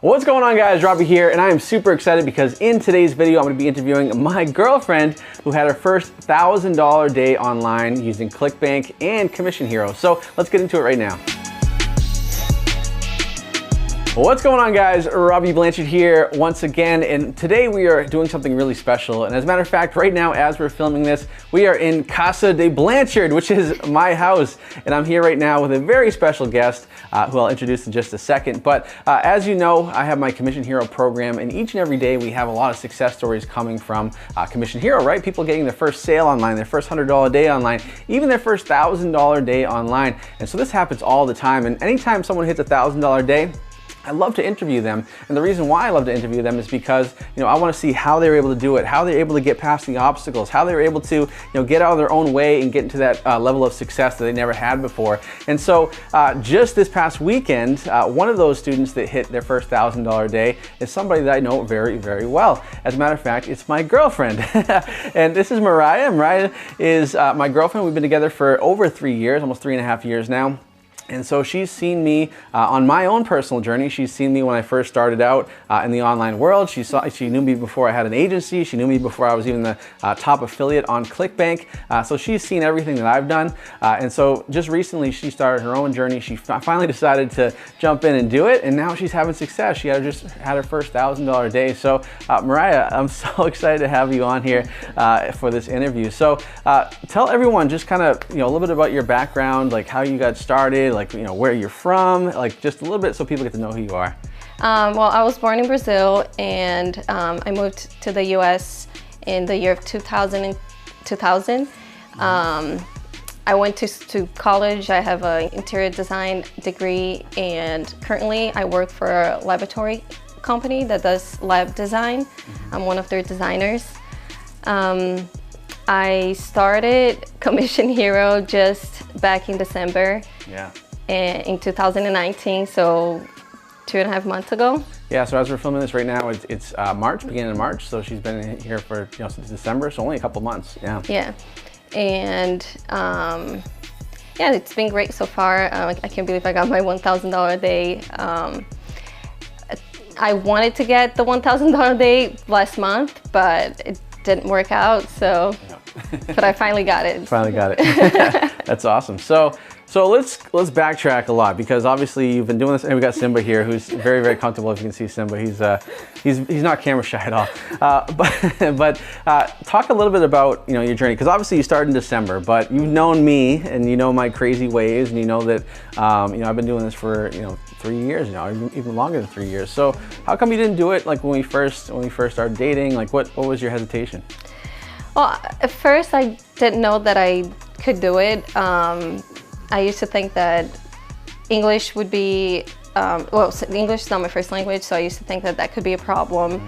What's going on, guys? Robby here, and I am super excited because in today's video I'm going to be interviewing my girlfriend who had her first $1,000 day online using Clickbank and Commission Hero. So let's get into it right now. What's going on, guys? Robby Blanchard here once again, and today we are doing something really special. And as a matter of fact, right now as we're filming this, we are in Casa de Blanchard, which is my house, and I'm here right now with a very special guest who I'll introduce in just a second. But as you know, I have my Commission Hero program, and each and every day we have a lot of success stories coming from Commission Hero, right? People getting their first sale online, their first $100 day online, even their first $1,000 day online. And so this happens all the time, and anytime someone hits a $1,000 day, I love to interview them, and the reason why I love to interview them is because, I want to see how they were able to do it, how they're able to get past the obstacles, how they were able to, get out of their own way and get into that level of success that they never had before. And so just this past weekend, one of those students that hit their first $1,000 day is somebody that I know very, very well. As a matter of fact, it's my girlfriend. And this is Mariah. Mariah is my girlfriend. We've been together for over 3 years, almost 3.5 years now. And so she's seen me on my own personal journey. She's seen me when I first started out in the online world. She knew me before I had an agency. She knew me before I was even the top affiliate on Clickbank. So she's seen everything that I've done. And so just recently she started her own journey. She finally decided to jump in and do it. And now she's having success. She just had her first $1,000 day. So Mariah, I'm so excited to have you on here for this interview. So tell everyone just kind of, a little bit about your background, like how you got started, like, where you're from, like just a little bit so people get to know who you are. Well, I was born in Brazil, and I moved to the US in the year of 2000. I went to college. I have an interior design degree, and currently I work for a laboratory company that does lab design. I'm one of their designers. I started Commission Hero just back in December. Yeah. In 2019, so 2.5 months ago. Yeah, so as we're filming this right now, it's March, beginning of March, so she's been here for since December, so only a couple months. Yeah, and yeah, it's been great so far. I can't believe I got my $1,000 day. I wanted to get the $1,000 day last month, but it didn't work out, so but I finally got it. Finally got it. That's awesome. So let's backtrack a lot, because obviously you've been doing this, and we got Simba here, who's very, very comfortable. If you can see Simba, he's not camera shy at all. But talk a little bit about your journey, because obviously you started in December, but you've known me and you know my crazy ways, and you know that I've been doing this for 3 years now, even longer than 3 years. So how come you didn't do it like when we first started dating? Like what was your hesitation? Well, at first I didn't know that I could do it. I used to think that English would be, English is not my first language, so I used to think that that could be a problem.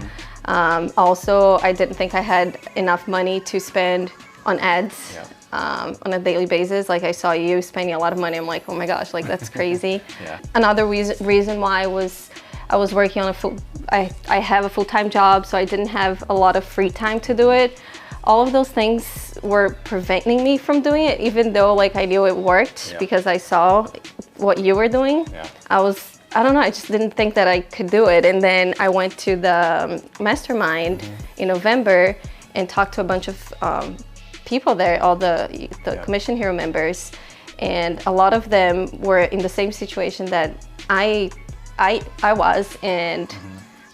Also, I didn't think I had enough money to spend on ads on a daily basis. Like I saw you spending a lot of money. I'm like, oh my gosh, like that's crazy. Another reason why I was working on I have a full-time job, so I didn't have a lot of free time to do it. All of those things were preventing me from doing it, even though like I knew it worked because I saw what you were doing. I don't know, I just didn't think that I could do it. And then I went to the mastermind in November and talked to a bunch of people there, all the Commission Hero members, and a lot of them were in the same situation that I was, and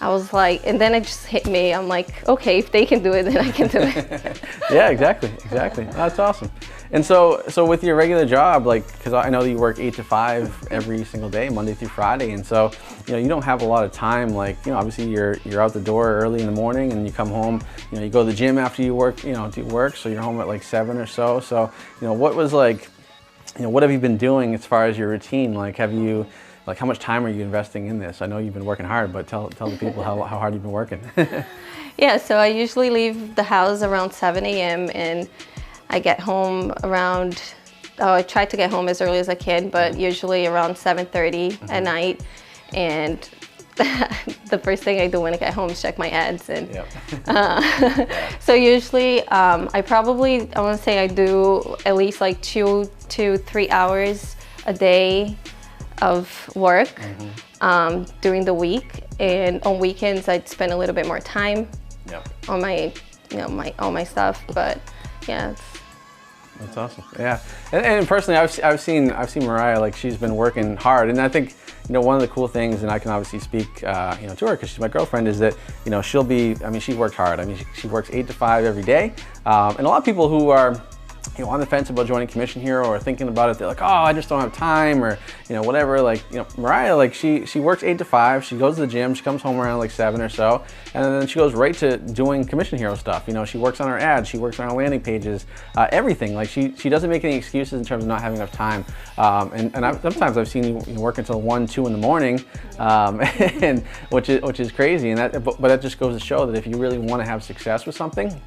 I was like, and then it just hit me. I'm like, okay, if they can do it, then I can do it. Yeah, exactly. That's awesome. And so with your regular job, like, because I know that you work 8 to 5 every single day, Monday through Friday, and so you don't have a lot of time. Like, obviously you're out the door early in the morning, and you come home. You go to the gym after you work. Do work, so you're home at like 7 or so. So what was like, what have you been doing as far as your routine? Like, how much time are you investing in this? I know you've been working hard, but tell the people how hard you've been working. Yeah, so I usually leave the house around 7 a.m. and I get home around, I try to get home as early as I can, but usually around 7:30 at night. And the first thing I do when I get home is check my ads. And so usually I want to say I do at least like 2 to 3 hours a day of work. during the week, and on weekends I'd spend a little bit more time on my, all my stuff. But yeah, that's awesome. Yeah, and personally, I've seen Mariah, like, she's been working hard, and I think, one of the cool things, and I can obviously speak, to her because she's my girlfriend, is that, she'll be, she worked hard. She works 8 to 5 every day, and a lot of people who are, on the fence about joining Commission Hero or thinking about it, they're like, oh, I just don't have time, or, whatever. Like, Mariah, like, she works 8 to 5, she goes to the gym, she comes home around like 7 or so, and then she goes right to doing Commission Hero stuff. She works on her ads, she works on her landing pages, everything. Like, she doesn't make any excuses in terms of not having enough time. Sometimes I've seen you work until 1, 2 in the morning, and which is crazy. And but that just goes to show that if you really want to have success with something,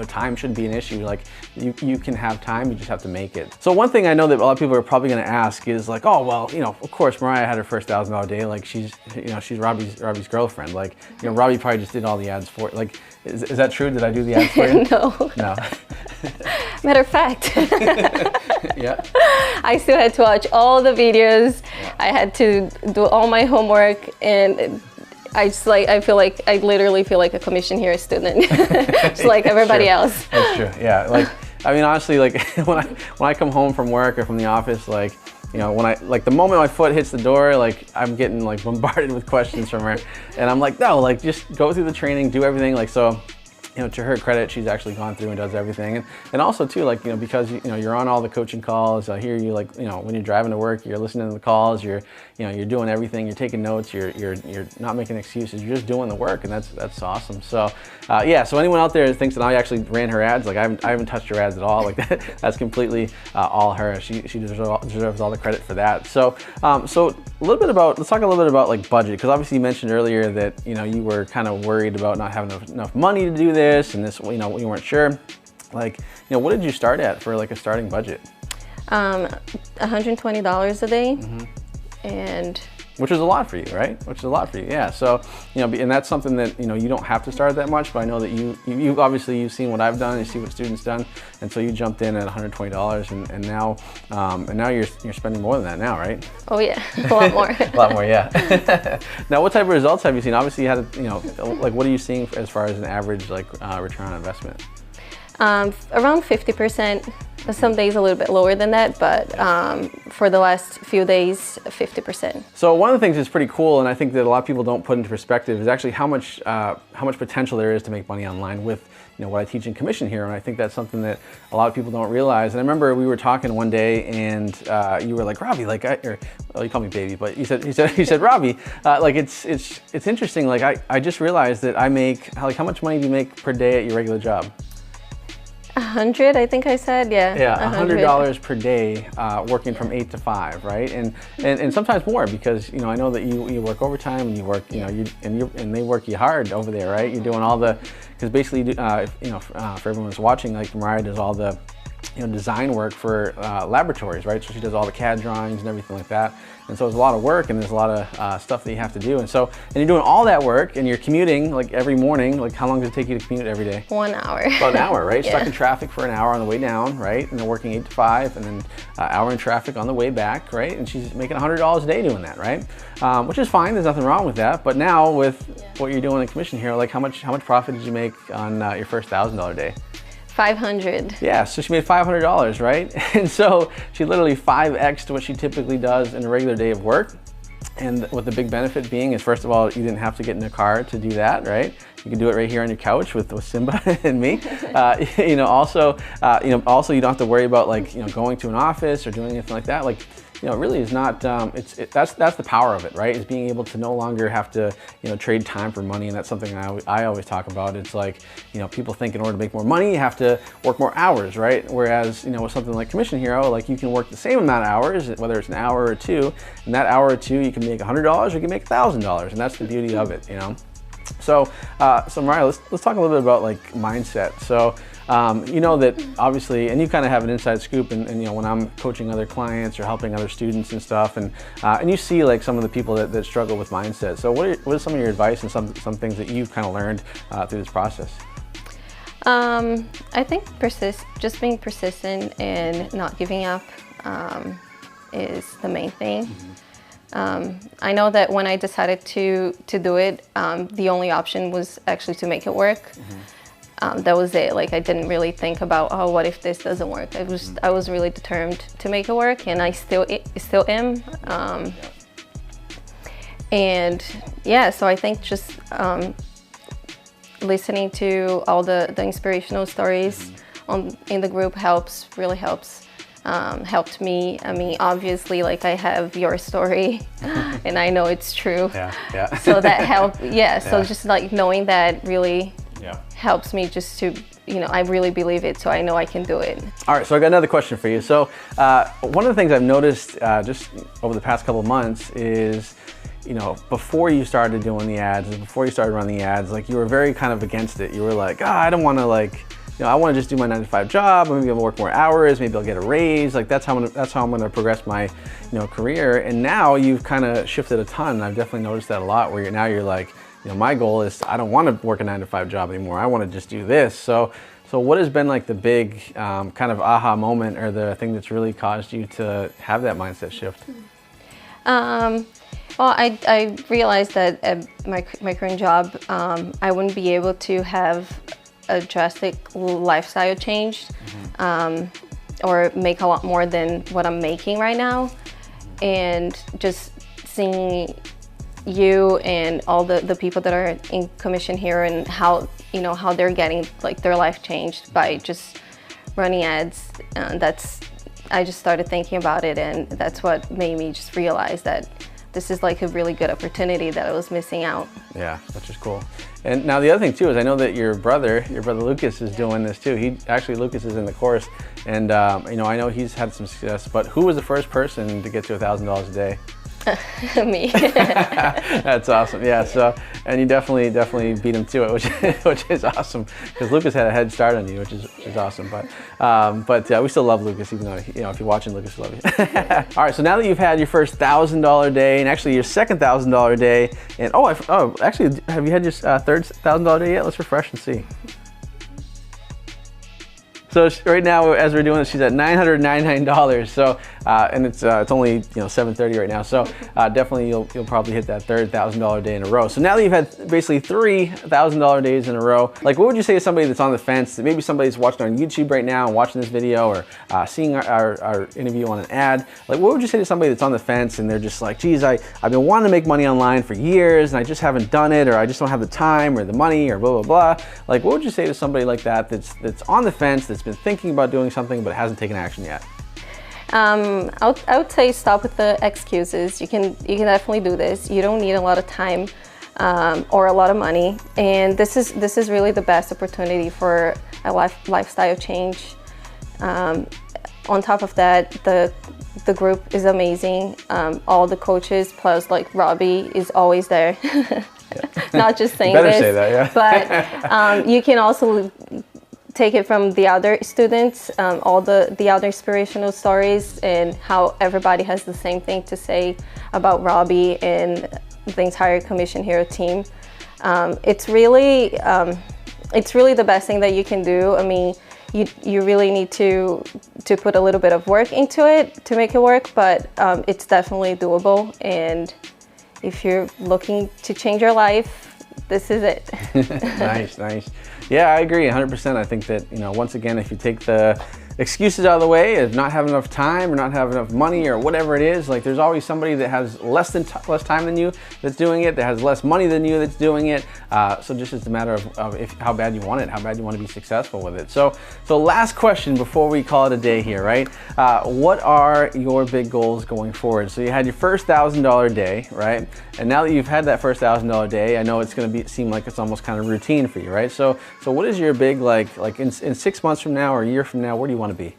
time shouldn't be an issue. Like, you can have time, you just have to make it. So one thing I know that a lot of people are probably going to ask is like, oh, well, of course Mariah had her first $1,000 day. Like, she's Robby's girlfriend. Like, Robby probably just did all the ads for it. Like, is that true? Did I do the ads for you? No. Matter of fact, yeah. I still had to watch all the videos. Yeah. I had to do all my homework, and I literally feel like a Commission Hero student, just like everybody else. That's true. Yeah. Like, honestly, like, when I come home from work or from the office, like, the moment my foot hits the door, like, I'm getting like bombarded with questions from her, and I'm like, no, like, just go through the training, do everything. Like, so, to her credit, she's actually gone through and does everything. And also too, like, because, you're on all the coaching calls. I hear you, like, when you're driving to work, you're listening to the calls, you're doing everything, you're taking notes, you're not making excuses, you're just doing the work, and that's awesome. So, yeah, so anyone out there that thinks that I actually ran her ads, like, I haven't touched her ads at all. Like, that's completely all her. She deserves all the credit for that. So, let's talk a little bit about like budget, because obviously you mentioned earlier that, you were kind of worried about not having enough money to do this, and this, you weren't sure. Like, what did you start at for like a starting budget? $120 a day. And which is a lot for you, right? Which is a lot for you, yeah. So, and that's something that, you don't have to start that much, but I know that you've obviously, you've seen what I've done, you see what students done, and so you jumped in at $120, and now you're spending more than that now, right? Oh yeah, a lot more. A lot more, yeah. Now, what type of results have you seen? Obviously, you had, like, what are you seeing as far as an average, like, return on investment? Around 50%. Some days a little bit lower than that, but for the last few days, 50%. So one of the things that's pretty cool, and I think that a lot of people don't put into perspective, is actually how much potential there is to make money online with what I teach in Commission Hero. And I think that's something that a lot of people don't realize. And I remember we were talking one day, and you were like, Robby, like, you call me baby, but you said Robby, like, it's interesting. Like, I just realized that I make, like, how much money do you make per day at your regular job? 100, I think I said, yeah. Yeah, $100 per day, working from 8 to 5, right? And sometimes more, because I know that you work overtime, and you work, and they work you hard over there, right? You're doing all the, because basically, for everyone who's watching, like, Mariah does all the design work for laboratories, right? So she does all the CAD drawings and everything like that. And so it's a lot of work, and there's a lot of stuff that you have to do. And you're doing all that work, and you're commuting like every morning. Like, how long does it take you to commute every day? 1 hour. About an hour, right? Yeah. Stuck in traffic for an hour on the way down, right? And then working 8 to 5, and then an hour in traffic on the way back, right? And she's making $100 a day doing that, right? Which is fine. There's nothing wrong with that. But now with what you're doing in Commission Hero, like, how much profit did you make on your first $1,000 day? 500. Yeah, so she made $500, right? And so she literally 5x'd what she typically does in a regular day of work. And what the big benefit being is, first of all, you didn't have to get in a car to do that, right? You can do it right here on your couch with Simba and me. Also you don't have to worry about, like, going to an office or doing anything like that. Like, it really is not, that's the power of it, right? Is being able to no longer have to, trade time for money. And that's something I always talk about. It's like, people think in order to make more money, you have to work more hours, right? Whereas, with something like Commission Hero, like, you can work the same amount of hours, whether it's an hour or two, and that hour or two, you can make $100 or you can make $1,000. And that's the beauty of it, So, Mariah, let's talk a little bit about, like, mindset. So, that obviously, and you kind of have an inside scoop, and when I'm coaching other clients or helping other students and stuff, and you see, like, some of the people that struggle with mindset. So what is some of your advice and some things that you've kind of learned through this process? I think just being persistent and not giving up is the main thing. I know that when I decided to do it, the only option was actually to make it work. That was it. Like, I didn't really think about, oh, what if this doesn't work? I was really determined to make it work, and I still am. And yeah, so I think just listening to all the inspirational stories in the group really helps. Helped me. I mean, obviously, like, I have your story and I know it's true. Yeah. So that helped. Yeah. So just like knowing that really helps me just to, I really believe it, so I know I can do it. All right, so I got another question for you. So one of the things I've noticed just over the past couple of months is, before you started doing the ads and before you started running the ads, like, you were very kind of against it. You were like, I don't want to, like, I want to just do my 9-to-5 job. Maybe I'll work more hours. Maybe I'll get a raise. Like, that's how I'm going to progress my, career. And now you've kind of shifted a ton. And I've definitely noticed that a lot. Where you're like, my goal is I don't want to work a 9-to-5 job anymore. I want to just do this. So what has been like the big kind of aha moment, or the thing that's really caused you to have that mindset shift? Well, I realized that at my current job, I wouldn't be able to have a drastic lifestyle change or make a lot more than what I'm making right now. And just seeing you and all the people that are in commission here, and how how they're getting like their life changed by just running ads, I just started thinking about it, and that's what made me just realize that this is like a really good opportunity that I was missing out. Yeah, which is cool. And now the other thing too is I know that your brother Lucas is doing this too. Lucas is in the course, and I know he's had some success. But who was the first person to get to $1,000 a day? Me. That's awesome. Yeah. So, and you definitely beat him to it, which is awesome, because Lucas had a head start on you, which is awesome. But we still love Lucas, even though if you're watching, Lucas, we love you. All right. So now that you've had your first $1,000 day, and actually your second $1,000 day, and actually, have you had your third $1,000 day yet? Let's refresh and see. So right now, as we're doing this, she's at $999. So, and it's only 7:30 right now. So definitely you'll probably hit that third $1,000 day in a row. So now that you've had basically 3 $1,000 days in a row, like, what would you say to somebody that's on the fence? That maybe somebody's watching on YouTube right now and watching this video, or seeing our interview on an ad. Like, what would you say to somebody that's on the fence and they're just like, geez, I've been wanting to make money online for years and I just haven't done it, or I just don't have the time or the money, or blah blah blah. Like, what would you say to somebody like that that's on the fence, that's been thinking about doing something but hasn't taken action yet? I would say stop with the excuses. You can definitely do this. You don't need a lot of time or a lot of money, and this is really the best opportunity for a lifestyle change. On top of that, the group is amazing. All the coaches plus like Robby is always there. Not just saying better this, say that, yeah. But you can also take it from the other students, all the other inspirational stories, and how everybody has the same thing to say about Robby and the entire Commission Hero team. It's really the best thing that you can do. I mean, you really need to put a little bit of work into it to make it work, but it's definitely doable. And if you're looking to change your life, this is it. Nice. Yeah, I agree 100%. I think that, once again, if you take the excuses out of the way of not having enough time or not having enough money or whatever it is, like, there's always somebody that has less time than you that's doing it, that has less money than you that's doing it. So just it's a matter of how bad you want it, how bad you want to be successful with it. So last question before we call it a day here, right? What are your big goals going forward? So you had your first $1,000 day, right? And now that you've had that first $1,000 day, I know it's going to seem like it's almost kind of routine for you, right? So what is your big, like in 6 months from now or a year from now, where do you want to be?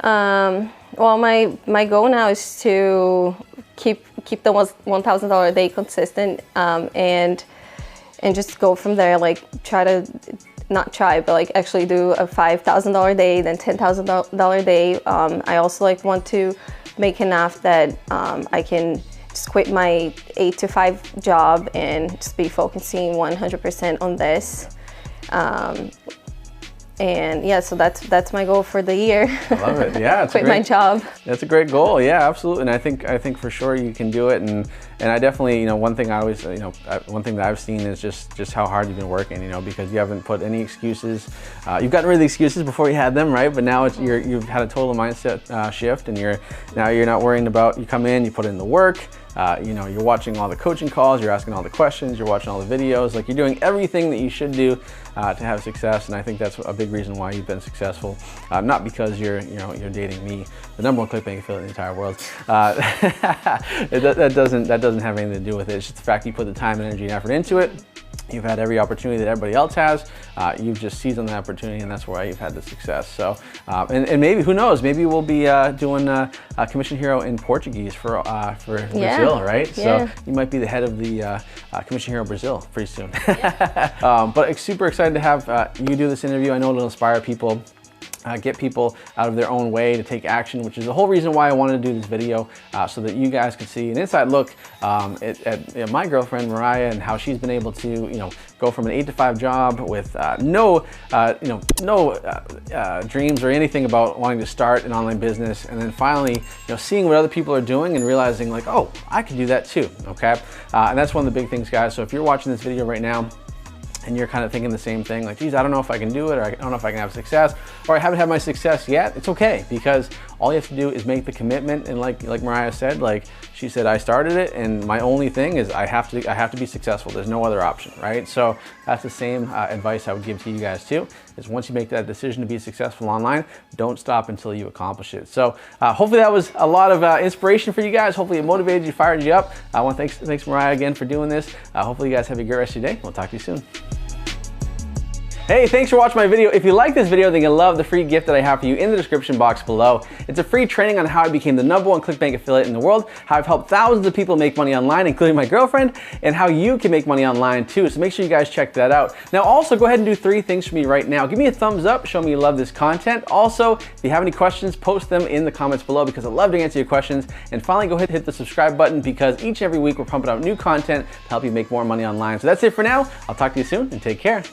Well, my goal now is to keep the $1,000 a day consistent, and just go from there. Like, but like actually do a $5,000 a day, then $10,000 a day. I also want to make enough that I can just quit my 8-to-5 job and just be focusing 100% on this. And yeah, so that's my goal for the year. I love it. Yeah, it's quit my job. That's a great goal. Yeah, absolutely. And I think for sure you can do it. And I definitely, you know, one thing I always, you know, one thing that I've seen is just how hard you've been working. You know, because you haven't put any excuses. You've gotten rid of the excuses before you had them, right? But now you've had a total mindset shift, and now you're not worrying about. You come in, you put in the work. You know, you're watching all the coaching calls, you're asking all the questions, you're watching all the videos, like you're doing everything that you should do to have success. And I think that's a big reason why you've been successful. Not because you're dating me, the #1 clickbank affiliate in the entire world. That doesn't have anything to do with it. It's just the fact you put the time, energy, and effort into it. You've had every opportunity that everybody else has. You've just seized on the opportunity, and that's why you've had the success. So, and maybe, who knows, maybe we'll be doing a Commission Hero in Portuguese for Brazil, right? Yeah. So you might be the head of the Commission Hero Brazil pretty soon. But super excited to have you do this interview. I know it'll inspire people. Get people out of their own way to take action, which is the whole reason why I wanted to do this video, so that you guys can see an inside look at my girlfriend Mariah and how she's been able to, you know, go from an 8-to-5 job with no dreams or anything about wanting to start an online business, and then finally, you know, seeing what other people are doing and realizing like, oh, I can do that too. Okay, and that's one of the big things, guys. So if you're watching this video right now and you're kind of thinking the same thing, like, geez, I don't know if I can do it, or I don't know if I can have success, or I haven't had my success yet, it's okay, because all you have to do is make the commitment. And like Mariah said, like she said, I started it, and my only thing is I have to be successful. There's no other option, right? So that's the same advice I would give to you guys too, is once you make that decision to be successful online, don't stop until you accomplish it. So hopefully that was a lot of inspiration for you guys. Hopefully it motivated you, fired you up. I want to thanks Mariah again for doing this. Hopefully you guys have a great rest of your day. We'll talk to you soon. Hey, thanks for watching my video. If you like this video, then you'll love the free gift that I have for you in the description box below. It's a free training on how I became the #1 clickbank affiliate in the world, how I've helped thousands of people make money online, including my girlfriend, and how you can make money online too. So make sure you guys check that out. Now also go ahead and do 3 things for me right now. Give me a thumbs up, show me you love this content. Also, if you have any questions, post them in the comments below, because I love to answer your questions. And finally, go ahead and hit the subscribe button, because each and every week we're pumping out new content to help you make more money online. So that's it for now. I'll talk to you soon, and take care.